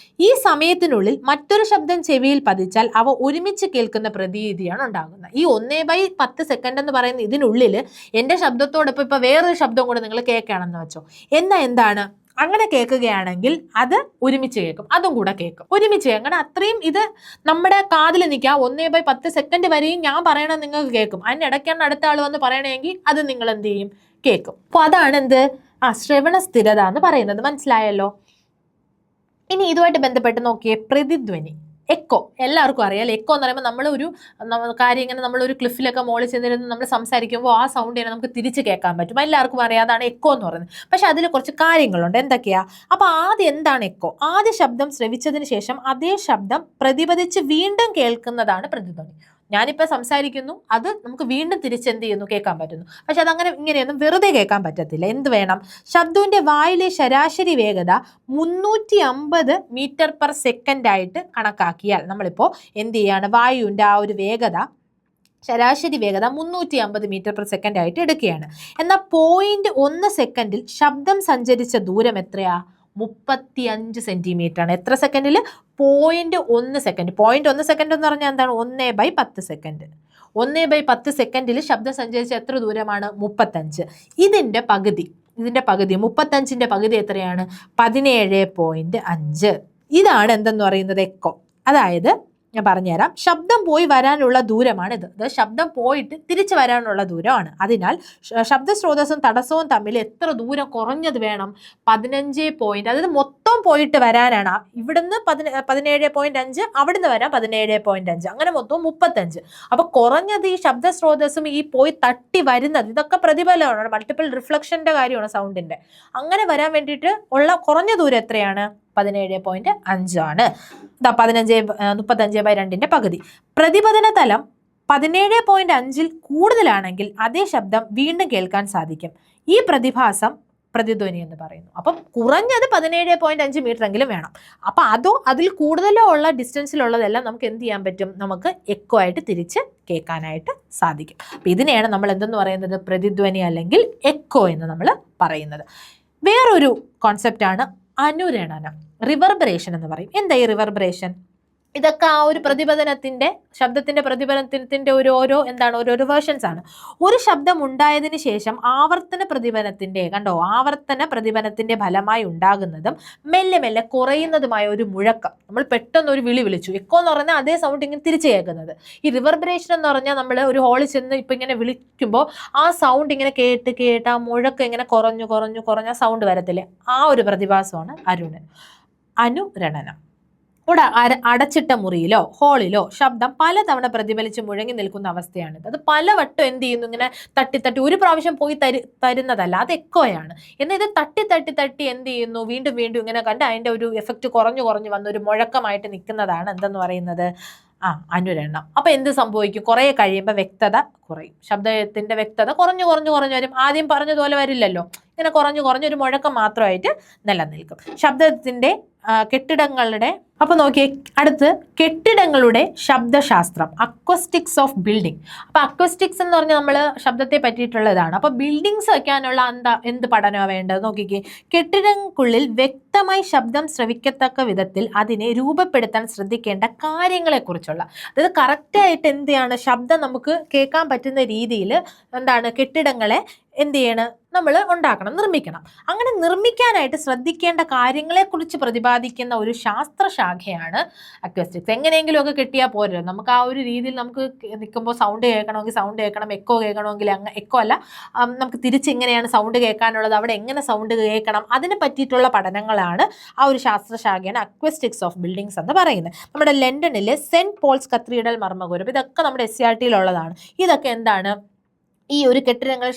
ഈ സമയത്തിനുള്ളിൽ മറ്റൊരു ശബ്ദം ചെവിയിൽ പതിച്ചാൽ അവ ഒരുമിച്ച് കേൾക്കുന്ന പ്രതീതിയാണ് ഉണ്ടാകുന്നത്. ഈ 1/10 സെക്കൻഡ് എന്ന് പറയുന്ന ഇതിനുള്ളിൽ എൻ്റെ ശബ്ദത്തോടൊപ്പം ഇപ്പോൾ വേറൊരു ശബ്ദം കൂടെ നിങ്ങൾ കേൾക്കുകയാണെന്ന് വെച്ചോ. എന്താണ്? അങ്ങനെ കേൾക്കുകയാണെങ്കിൽ അത് ഒരുമിച്ച് കേൾക്കും, അതും കൂടെ കേൾക്കും, ഒരുമിച്ച് കേൾക്കണം. അത്രയും ഇത് നമ്മുടെ കാതിൽ നിൽക്കുക. 1/10 സെക്കൻഡ് വരെയും ഞാൻ പറയണത് നിങ്ങൾക്ക് കേൾക്കും. അതിനിടയ്ക്കാണ് അടുത്ത ആൾ വന്ന് പറയണമെങ്കിൽ അത് നിങ്ങൾ എന്ത് ചെയ്യും? കേൾക്കും. അപ്പോൾ അതാണ് എന്ത്? ശ്രവണ സ്ഥിരത എന്ന് പറയുന്നത്. മനസ്സിലായല്ലോ? ഇനി ഇതുമായിട്ട് ബന്ധപ്പെട്ട് നോക്കിയേ, പ്രതിധ്വനി, എക്കോ. എല്ലാവർക്കും അറിയാം. എക്കോ എന്ന് പറയുമ്പോൾ നമ്മളൊരു കാര്യം ഇങ്ങനെ നമ്മളൊരു ക്ലിഫിലൊക്കെ മുകളിൽ ചെന്നിരുന്ന് നമ്മൾ സംസാരിക്കുമ്പോൾ ആ സൗണ്ട് തന്നെ നമുക്ക് തിരിച്ച് കേൾക്കാൻ പറ്റും. എല്ലാവർക്കും അറിയാം, അതാണ് എക്കോ എന്ന് പറയുന്നത്. പക്ഷെ അതിൽ കുറച്ച് കാര്യങ്ങളുണ്ട്. എന്തൊക്കെയാ? അപ്പോൾ ആദ്യം എന്താണ് എക്കോ? ആദ്യ ശബ്ദം ശ്രവിച്ചതിന് ശേഷം അതേ ശബ്ദം പ്രതിപദിച്ച് വീണ്ടും കേൾക്കുന്നതാണ് പ്രതിധ്വനി. ഞാനിപ്പോൾ സംസാരിക്കുന്നു, അത് നമുക്ക് വീണ്ടും തിരിച്ചെന്ത് ചെയ്യുന്നു, കേൾക്കാൻ പറ്റുന്നു. പക്ഷെ അതങ്ങനെ ഇങ്ങനെയൊന്നും വെറുതെ കേൾക്കാൻ പറ്റത്തില്ല. എന്ത് വേണം? ശബ്ദത്തിന്റെ വായിലെ ശരാശരി വേഗത 350 മീറ്റർ പെർ സെക്കൻഡ് ആയിട്ട് കണക്കാക്കിയാൽ നമ്മളിപ്പോൾ എന്ത് ചെയ്യാണ്, വായുവിൻ്റെ ആ ഒരു വേഗത, ശരാശരി വേഗത 350 മീറ്റർ പെർ സെക്കൻഡ് ആയിട്ട് എടുക്കുകയാണ്. എന്നാൽ 0.1 സെക്കൻഡിൽ ശബ്ദം സഞ്ചരിച്ച ദൂരം എത്രയാ? 35 സെന്റിമീറ്റർ ആണ്. എത്ര സെക്കൻഡിൽ? 0.1 സെക്കൻഡ്. 0.1 സെക്കൻഡ് എന്ന് പറഞ്ഞാൽ എന്താണ്? 1/10 സെക്കൻഡ്. 1/10 സെക്കൻഡിൽ ശബ്ദം സഞ്ചരിച്ച എത്ര ദൂരമാണ്? 35. ഇതിന്റെ പകുതി 35ന്റെ പകുതി എത്രയാണ്? 17.5. ഇതാണ് എന്തെന്ന് പറയുന്നത്? എക്കോ. അതായത് ഞാൻ പറഞ്ഞുതരാം, ശബ്ദം പോയി വരാനുള്ള ദൂരമാണിത്. അത് ശബ്ദം പോയിട്ട് തിരിച്ചു വരാനുള്ള ദൂരമാണ്. അതിനാൽ ശബ്ദ സ്രോതസ്സും തടസ്സവും തമ്മിൽ എത്ര ദൂരം കുറഞ്ഞത് വേണം? 15 അതായത് മൊത്തം പോയിട്ട് വരാനാണ്. ഇവിടുന്ന് 17.5, അവിടുന്ന് വരാൻ 17.5, അങ്ങനെ മൊത്തം 35. അപ്പൊ കുറഞ്ഞത് ഈ ശബ്ദ സ്രോതസ്സും ഈ പോയി തട്ടി വരുന്നത്, ഇതൊക്കെ പ്രതിഫലമാണ്, മൾട്ടിപ്പിൾ റിഫ്ലക്ഷന്റെ കാര്യമാണ് സൗണ്ടിന്റെ. അങ്ങനെ വരാൻ വേണ്ടിയിട്ട് ഉള്ള കുറഞ്ഞ ദൂരം എത്രയാണ്? 17.5 ആണ്. 35/2ന്റെ പകുതി. പ്രതിപതന തലം 17.5-ൽ കൂടുതലാണെങ്കിൽ അതേ ശബ്ദം വീണ്ടും കേൾക്കാൻ സാധിക്കും. ഈ പ്രതിഭാസം പ്രതിധ്വനി എന്ന് പറയുന്നു. അപ്പം കുറഞ്ഞത് 17.5 മീറ്റർ എങ്കിലും വേണം. അപ്പം അതോ അതിൽ കൂടുതലോ ഉള്ള ഡിസ്റ്റൻസിലുള്ളതെല്ലാം നമുക്ക് എന്ത് ചെയ്യാൻ പറ്റും? നമുക്ക് എക്കോ ആയിട്ട് തിരിച്ച് കേൾക്കാനായിട്ട് സാധിക്കും. അപ്പം ഇതിനെയാണ് നമ്മൾ എന്തെന്ന് പറയുന്നത്? പ്രതിധ്വനി അല്ലെങ്കിൽ എക്കോ എന്ന് നമ്മൾ പറയുന്നത്. വേറൊരു കോൺസെപ്റ്റാണ് അനുരണനം, റിവർബറേഷൻ എന്ന് പറയും. എന്താ ഈ റിവർബറേഷൻ? ഇതൊക്കെ ആ ഒരു പ്രതിപതനത്തിന്റെ, ശബ്ദത്തിന്റെ പ്രതിപതനത്തിന്റെ ഓരോരോ വേർഷൻസ് ആണ്. ഒരു ശബ്ദം ഉണ്ടായതിനു ശേഷം ആവർത്തന പ്രതിപതനത്തിന്റെ ഫലമായി ഉണ്ടാകുന്നതും മെല്ലെ മെല്ലെ കുറയുന്നതുമായ ഒരു മുഴക്കം. നമ്മൾ പെട്ടെന്ന് ഒരു വിളി വിളിച്ചു, എക്കോ എന്ന് പറഞ്ഞാൽ അതേ സൗണ്ട് ഇങ്ങനെ തിരിച്ചു കേൾക്കുന്നത്. ഈ റിവർബറേഷൻ എന്ന് പറഞ്ഞാൽ നമ്മൾ ഒരു ഹോളിൽ ചെന്ന് ഇപ്പൊ ഇങ്ങനെ വിളിക്കുമ്പോൾ ആ സൗണ്ട് ഇങ്ങനെ കേട്ട് ആ മുഴക്കം ഇങ്ങനെ കുറഞ്ഞ സൗണ്ട് വരത്തില്ലേ, ആ ഒരു പ്രതിഭാസമാണ് അനുരണനം. അടച്ചിട്ട മുറിയിലോ ഹോളിലോ ശബ്ദം പലതവണ പ്രതിഫലിച്ച് മുഴങ്ങി നിൽക്കുന്ന അവസ്ഥയാണിത്. അത് പലവട്ടം എന്ത് ചെയ്യുന്നു? ഇങ്ങനെ തട്ടി ഒരു പ്രാവശ്യം പോയി തരുന്നതല്ല, അത് എക്കോയാണ്. എന്നാൽ ഇത് തട്ടി എന്ത് ചെയ്യുന്നു? വീണ്ടും ഇങ്ങനെ കണ്ട് അതിന്റെ ഒരു എഫക്റ്റ് കുറഞ്ഞു വന്ന് ഒരു മുഴക്കമായിട്ട് നിൽക്കുന്നതാണ് എന്തെന്ന് പറയുന്നത്? അനുരണനം. അപ്പൊ എന്ത് സംഭവിക്കും? കുറെ കഴിയുമ്പോൾ വ്യക്തത കുറയും. ശബ്ദത്തിന്റെ വ്യക്തത കുറഞ്ഞു വരും. ആദ്യം പറഞ്ഞതുപോലെ വരില്ലല്ലോ, ഇങ്ങനെ കുറഞ്ഞൊരു മുഴക്കം മാത്രമായിട്ട് നിലനിൽക്കും. ശബ്ദത്തിന്റെ കെട്ടിടങ്ങളുടെ, അപ്പൊ നോക്കിയേ, അടുത്ത് കെട്ടിടങ്ങളുടെ ശബ്ദശാസ്ത്രം, അക്വസ്റ്റിക്സ് ഓഫ് ബിൽഡിംഗ്. അപ്പൊ അക്വസ്റ്റിക്സ് എന്ന് പറഞ്ഞാൽ നമ്മൾ ശബ്ദത്തെ പറ്റിയിട്ടുള്ളതാണ്. അപ്പൊ ബിൽഡിങ്സ് വയ്ക്കാനുള്ള എന്ത് പഠനമാണ് വേണ്ടത്? നോക്കിക്കേ, കെട്ടിടങ്ങൾക്കുള്ളിൽ വ്യക്തമായി ശബ്ദം ശ്രവിക്കത്തക്ക വിധത്തിൽ അതിനെ രൂപപ്പെടുത്താൻ ശ്രദ്ധിക്കേണ്ട കാര്യങ്ങളെ കുറിച്ചുള്ള, അതായത് കറക്റ്റായിട്ട് എന്ത് ചെയ്യാണ്, ശബ്ദം നമുക്ക് കേൾക്കാൻ പറ്റുന്ന രീതിയിൽ കെട്ടിടങ്ങളെ എന്ത് ചെയ്യണം, നമ്മൾ നിർമ്മിക്കണം. അങ്ങനെ നിർമ്മിക്കാനായിട്ട് ശ്രദ്ധിക്കേണ്ട കാര്യങ്ങളെക്കുറിച്ച് പ്രതിപാദിക്കുന്ന ഒരു ശാസ്ത്രശാഖയാണ് അക്വസ്റ്റിക്സ്. എങ്ങനെയെങ്കിലും ഒക്കെ കെട്ടിയാൽ പോരല്ലോ, നമുക്ക് ആ ഒരു രീതിയിൽ നമുക്ക് നിൽക്കുമ്പോൾ സൗണ്ട് കേൾക്കണമെങ്കിൽ സൗണ്ട് കേൾക്കണം, എക്കോ കേൾക്കണമെങ്കിൽ എക്കോ അല്ല, നമുക്ക് തിരിച്ചെങ്ങനെയാണ് സൗണ്ട് കേൾക്കാനുള്ളത്, അവിടെ എങ്ങനെ സൗണ്ട് കേൾക്കണം, അതിനെ പറ്റിയിട്ടുള്ള പഠനങ്ങളാണ് ആ ഒരു ശാസ്ത്രശാഖയാണ് അക്വസ്റ്റിക്സ് ഓഫ് ബിൽഡിങ്സ് എന്ന് പറയുന്നത്. നമ്മുടെ ലണ്ടനിലെ സെന്റ് പോൾസ് കത്തീഡ്രൽ മർമ്മഗോപുരം, ഇതൊക്കെ നമ്മുടെ SCRT-യിലുള്ളതാണ്. ഇതൊക്കെ എന്താണ്? ഈ ഒരു കെട്ടിടങ്ങൾ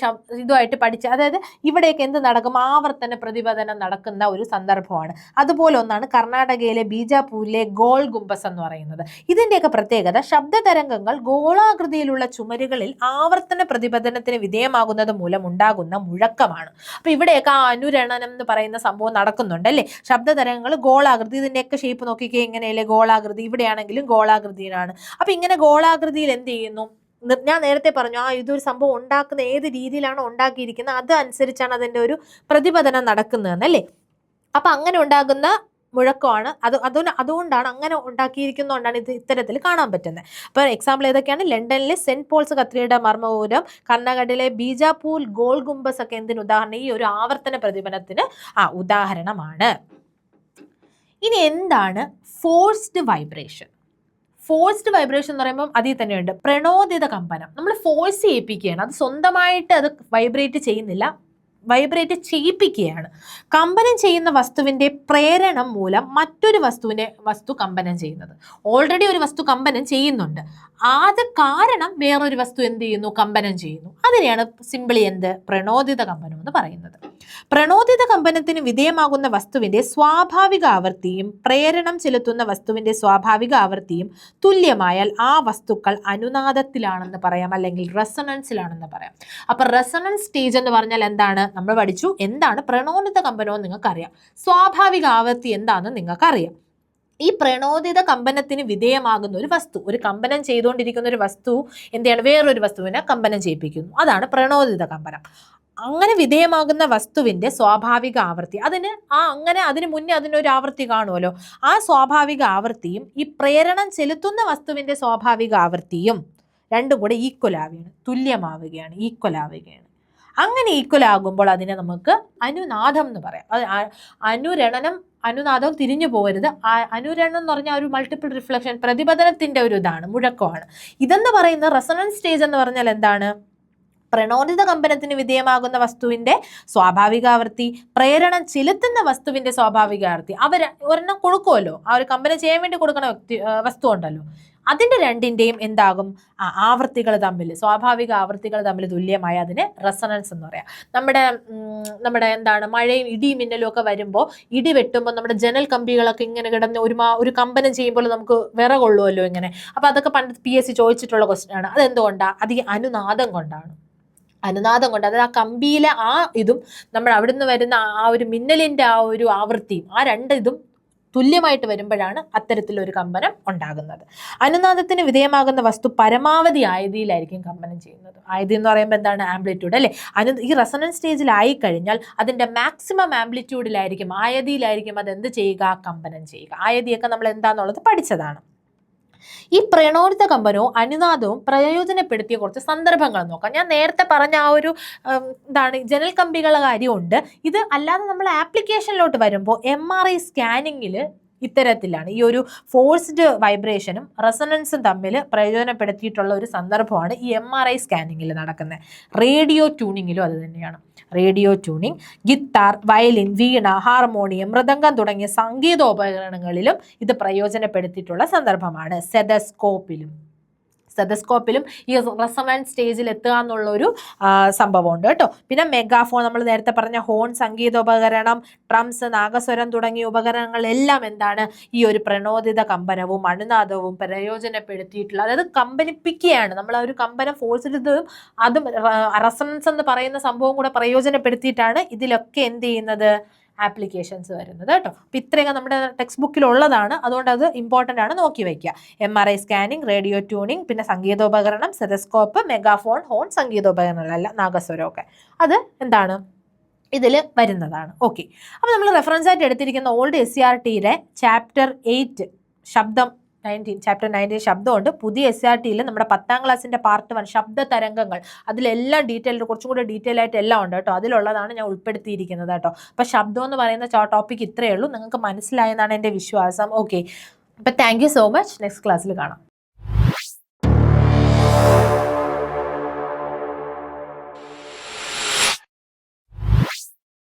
ഇതുമായിട്ട് പഠിച്ച്, അതായത് ഇവിടെയൊക്കെ എന്ത് നടക്കും? ആവർത്തന പ്രതിപതനം നടക്കുന്ന ഒരു സന്ദർഭമാണ്. അതുപോലെ ഒന്നാണ് കർണാടകയിലെ ബീജാപൂരിലെ ഗോൾ ഗുംബസ് എന്ന് പറയുന്നത്. ഇതിന്റെയൊക്കെ പ്രത്യേകത, ശബ്ദതരംഗങ്ങൾ ഗോളാകൃതിയിലുള്ള ചുമരുകളിൽ ആവർത്തന പ്രതിപതനത്തിന് വിധേയമാകുന്നത് മൂലം ഉണ്ടാകുന്ന മുഴക്കമാണ്. അപ്പൊ ഇവിടെയൊക്കെ ആ അനുരണനം എന്ന് പറയുന്ന സംഭവം നടക്കുന്നുണ്ട് അല്ലേ? ശബ്ദതരംഗങ്ങൾ ഗോളാകൃതി, ഇതിന്റെയൊക്കെ ഷേപ്പ് നോക്കിക്കേ, ഇങ്ങനെയല്ലേ ഗോളാകൃതി, ഇവിടെയാണെങ്കിലും ഗോളാകൃതിയിലാണ്. അപ്പൊ ഇങ്ങനെ ഗോളാകൃതിയിൽ എന്ത് ചെയ്യുന്നു? ഞാൻ നേരത്തെ പറഞ്ഞു, ഇതൊരു സംഭവം ഉണ്ടാക്കുന്ന ഏത് രീതിയിലാണോ ഉണ്ടാക്കിയിരിക്കുന്നത് അതനുസരിച്ചാണ് അതിൻ്റെ ഒരു പ്രതിപതനം നടക്കുന്നതെന്നല്ലേ. അപ്പം അങ്ങനെ ഉണ്ടാകുന്ന മുഴക്കമാണ് അതുകൊണ്ടാണ് അങ്ങനെ ഉണ്ടാക്കിയിരിക്കുന്നതുകൊണ്ടാണ് ഇത് ഇത്തരത്തിൽ കാണാൻ പറ്റുന്നത്. അപ്പോൾ എക്സാമ്പിൾ ഏതൊക്കെയാണ്? ലണ്ടനിലെ സെന്റ് പോൾസ് കത്തീഡ്രൽ മർമ്മഗോപുരം, കർണാടകയിലെ ബീജാപൂർ ഗോൾ ഗുംബസ് ഒക്കെ എന്തിന് ഉദാഹരണം? ഈ ഒരു ആവർത്തന പ്രതിപതനത്തിന് ഉദാഹരണമാണ്. ഇനി എന്താണ് ഫോഴ്സ്ഡ് വൈബ്രേഷൻ? ഫോഴ്സ്ഡ് വൈബ്രേഷൻ എന്ന് പറയുമ്പോൾ അതിൽ തന്നെയുണ്ട് പ്രണോദിത കമ്പനം. നമ്മൾ ഫോഴ്സ് ചെയ്യിപ്പിക്കുകയാണ്, അത് സ്വന്തമായിട്ട് അത് വൈബ്രേറ്റ് ചെയ്യുന്നില്ല, വൈബ്രേറ്റ് ചെയ്യിപ്പിക്കുകയാണ്. കമ്പനം ചെയ്യുന്ന വസ്തുവിൻ്റെ പ്രേരണം മൂലം മറ്റൊരു വസ്തു കമ്പനം ചെയ്യുന്നത്. ഓൾറെഡി ഒരു വസ്തു കമ്പനം ചെയ്യുന്നുണ്ട്, അത് കാരണം വേറൊരു വസ്തു എന്ത് ചെയ്യുന്നു, കമ്പനം ചെയ്യുന്നു. അതിനെയാണ് സിമ്പിളി പ്രണോദിത കമ്പനം എന്ന് പറയുന്നത്. പ്രണോദിത കമ്പനത്തിന് വിധേയമാകുന്ന വസ്തുവിൻ്റെ സ്വാഭാവിക ആവൃത്തിയും പ്രേരണം ചെലുത്തുന്ന വസ്തുവിൻ്റെ സ്വാഭാവിക ആവൃത്തിയും തുല്യമായാൽ ആ വസ്തുക്കൾ അനുനാദത്തിലാണെന്ന് പറയാം, അല്ലെങ്കിൽ റെസൊണൻസിലാണെന്ന് പറയാം. അപ്പൊ റെസൊണൻസ് സ്റ്റേജ് എന്ന് പറഞ്ഞാൽ എന്താണ്, നമ്മൾ പഠിച്ചു. എന്താണ് പ്രണോദിത കമ്പനം നിങ്ങൾക്കറിയാം, സ്വാഭാവിക ആവൃത്തി എന്താണെന്ന് നിങ്ങൾക്കറിയാം. ഈ പ്രണോദിത കമ്പനത്തിന് വിധേയമാകുന്ന ഒരു വസ്തു, ഒരു കമ്പനം ചെയ്തുകൊണ്ടിരിക്കുന്ന ഒരു വസ്തു എന്താണ്, വേറൊരു വസ്തുവിനെ കമ്പനം ചെയ്യിപ്പിക്കുന്നു. അതാണ് പ്രണോദിത കമ്പനം. അങ്ങനെ വിധേയമാകുന്ന വസ്തുവിൻ്റെ സ്വാഭാവിക ആവൃത്തി, അതിന് മുന്നേ അതിനൊരു ആവൃത്തി കാണുമല്ലോ, ആ സ്വാഭാവിക ആവൃത്തിയും ഈ പ്രേരണം ചെലുത്തുന്ന വസ്തുവിൻ്റെ സ്വാഭാവിക ആവൃത്തിയും രണ്ടും കൂടെ ഈക്വൽ ആവുകയാണ്, തുല്യമാവുകയാണ്, ഈക്വൽ ആവുകയാണ്. അങ്ങനെ ഈക്വൽ ആകുമ്പോൾ അതിനെ നമുക്ക് അനുനാദം എന്ന് പറയാം. അനുനാദം തിരിഞ്ഞു പോകരുത്. അനുരണം എന്ന് പറഞ്ഞാൽ ഒരു മൾട്ടിപ്പിൾ റിഫ്ലക്ഷൻ, പ്രതിപതനത്തിൻ്റെ ഒരു ഇതാണ്, മുഴക്കമാണ്. ഇതെന്ന് പറയുന്ന റെസൊണൻസ് സ്റ്റേജ് എന്ന് പറഞ്ഞാൽ എന്താണ്, പ്രണോദിത കമ്പനത്തിന് വിധേയമാകുന്ന വസ്തുവിൻ്റെ സ്വാഭാവിക ആവൃത്തി, പ്രേരണം ചെലുത്തുന്ന വസ്തുവിൻ്റെ സ്വാഭാവിക ആവൃത്തി, ഒരെണ്ണം കൊടുക്കുമല്ലോ, ആ ഒരു കമ്പനം ചെയ്യാൻ വേണ്ടി കൊടുക്കുന്ന വസ്തു ഉണ്ടല്ലോ, അതിൻ്റെ രണ്ടിൻ്റെയും എന്താകും, ആവൃത്തികൾ തമ്മിൽ, സ്വാഭാവിക ആവൃത്തികൾ തമ്മിൽ തുല്യമായ അതിന് റെസൊണൻസ് എന്ന് പറയാം. നമ്മുടെ എന്താണ്, മഴയും ഇടിയും മിന്നലും ഒക്കെ വരുമ്പോൾ, ഇടി വെട്ടുമ്പോൾ നമ്മുടെ ജനൽ കമ്പികളൊക്കെ ഇങ്ങനെ കിടന്ന് ഒരു കമ്പനം ചെയ്യുമ്പോൾ നമുക്ക് വിറകൊള്ളുമല്ലോ ഇങ്ങനെ. അപ്പോൾ അതൊക്കെ പണ്ട് PSC ചോദിച്ചിട്ടുള്ള ക്വസ്റ്റ്യൻ ആണ്. അതെന്തുകൊണ്ടാണ്, അത് ഈ അനുനാദം കൊണ്ടാണ്. അനുനാദം കൊണ്ട്, അതായത് ആ കമ്പിയിലെ ഇതും നമ്മൾ അവിടുന്ന് വരുന്ന ആ ഒരു മിന്നലിൻ്റെ ആ ഒരു ആവൃത്തിയും, ആ രണ്ട് ഇതും തുല്യമായിട്ട് വരുമ്പോഴാണ് അത്തരത്തിലൊരു കമ്പനം ഉണ്ടാകുന്നത്. അനുനാദത്തിന് വിധേയമാകുന്ന വസ്തു പരമാവധി ആയതിയിലായിരിക്കും കമ്പനം ചെയ്യുന്നത്. ആയതി എന്ന് പറയുമ്പോൾ എന്താണ്, ആംപ്ലിറ്റ്യൂഡ് അല്ലേ. ഈ റെസൊണൻസ് സ്റ്റേജിലായി കഴിഞ്ഞാൽ അതിൻ്റെ മാക്സിമം ആംപ്ലിറ്റ്യൂഡിലായിരിക്കും, ആയതിയിലായിരിക്കും അത് എന്ത് ചെയ്യുക, കമ്പനം ചെയ്യുക. ആയതിയൊക്കെ നമ്മൾ എന്താണെന്നുള്ളത് പഠിച്ചതാണ്. ഈ പ്രണോദിത കമ്പനവും അനുനാദവും പ്രയോജനപ്പെടുത്തിയ കുറച്ച് സന്ദർഭങ്ങൾ നോക്കാം. ഞാൻ നേരത്തെ പറഞ്ഞ ആ ഒരു ജനൽ കമ്പികളുടെ കാര്യമുണ്ട്. ഇത് അല്ലാതെ നമ്മൾ ആപ്ലിക്കേഷനിലോട്ട് വരുമ്പോൾ MRI സ്കാനിങ്ങിൽ ഇത്തരത്തിലാണ് ഈ ഒരു ഫോഴ്സ്ഡ് വൈബ്രേഷനും റെസൊണൻസും തമ്മിൽ പ്രയോജനപ്പെടുത്തിയിട്ടുള്ള ഒരു സന്ദർഭമാണ് ഈ MRI സ്കാനിങ്ങിൽ നടക്കുന്നത്. റേഡിയോ ട്യൂണിങ്ങിലും അത് തന്നെയാണ്. റേഡിയോ ട്യൂണിങ്, ഗിത്താർ, വയലിൻ, വീണ, ഹാർമോണിയം, മൃദംഗം തുടങ്ങിയ സംഗീതോപകരണങ്ങളിലും ഇത് പ്രയോജനപ്പെടുത്തിയിട്ടുള്ള സന്ദർഭമാണ്. സ്റ്റെതസ്കോപ്പിലും ഈ റെസൊണൻസ് സ്റ്റേജിൽ എത്തുക എന്നുള്ളൊരു സംഭവമുണ്ട് കേട്ടോ. പിന്നെ മെഗാഫോൺ, നമ്മൾ നേരത്തെ പറഞ്ഞ ഹോൺ, സംഗീതോപകരണം, ഡ്രംസ്, നാഗസ്വരം തുടങ്ങിയ ഉപകരണങ്ങളെല്ലാം എന്താണ്, ഈ ഒരു പ്രണോദിത കമ്പനവും അനുനാദവും പ്രയോജനപ്പെടുത്തിയിട്ടുള്ള, അതായത് കമ്പനിപ്പിക്കുകയാണ്. നമ്മൾ ആ ഒരു കമ്പനം ഫോഴ്സ് ചെയ്തതും അതും റെസൊണൻസ് എന്ന് പറയുന്ന സംഭവം കൂടെ പ്രയോജനപ്പെടുത്തിയിട്ടാണ് ഇതിലൊക്കെ എന്ത് ചെയ്യുന്നത്, ആപ്ലിക്കേഷൻസ് വരുന്നത് കേട്ടോ. അപ്പം ഇത്രയൊക്കെ നമ്മുടെ ടെക്സ്റ്റ് ബുക്കിലുള്ളതാണ്, അതുകൊണ്ട് അത് ഇമ്പോർട്ടൻ്റ് ആണ്, നോക്കി വയ്ക്കുക. MRI സ്കാനിങ്, റേഡിയോ ട്യൂണിങ്, പിന്നെ സംഗീതോപകരണം, സ്റ്റെതസ്കോപ്പ്, മെഗാഫോൺ, ഹോൺ, സംഗീതോപകരണങ്ങളല്ല, നാഗസ്വരമൊക്കെ അത് എന്താണ്, ഇതിൽ വരുന്നതാണ്. ഓക്കെ, അപ്പോൾ നമ്മൾ റെഫറൻസ് ആയിട്ട് എടുത്തിരിക്കുന്ന ഓൾഡ് SCERTയിലെ ചാപ്റ്റർ 8 ചാപ്റ്റർ 19 ശബ്ദമുണ്ട്. പുതിയ SCERTയിൽ നമ്മുടെ 10ാം ക്ലാസ്സിൻ്റെ പാർട്ട് 1 ശബ്ദ തരംഗങ്ങൾ, അതിലെല്ലാം കുറച്ചും കൂടെ ഡീറ്റെയിൽ ആയിട്ട് എല്ലാം ഉണ്ട് കേട്ടോ. അതിലുള്ളതാണ് ഞാൻ ഉൾപ്പെടുത്തിയിരിക്കുന്നത് കേട്ടോ. അപ്പോൾ ശബ്ദം എന്ന് പറയുന്ന ടോപ്പിക് ഇത്രയേ ഉള്ളൂ, നിങ്ങൾക്ക് മനസ്സിലായെന്നാണ് എൻ്റെ വിശ്വാസം. ഓക്കെ, അപ്പോൾ thank you so much. Next ക്ലാസ്സിൽ കാണാം.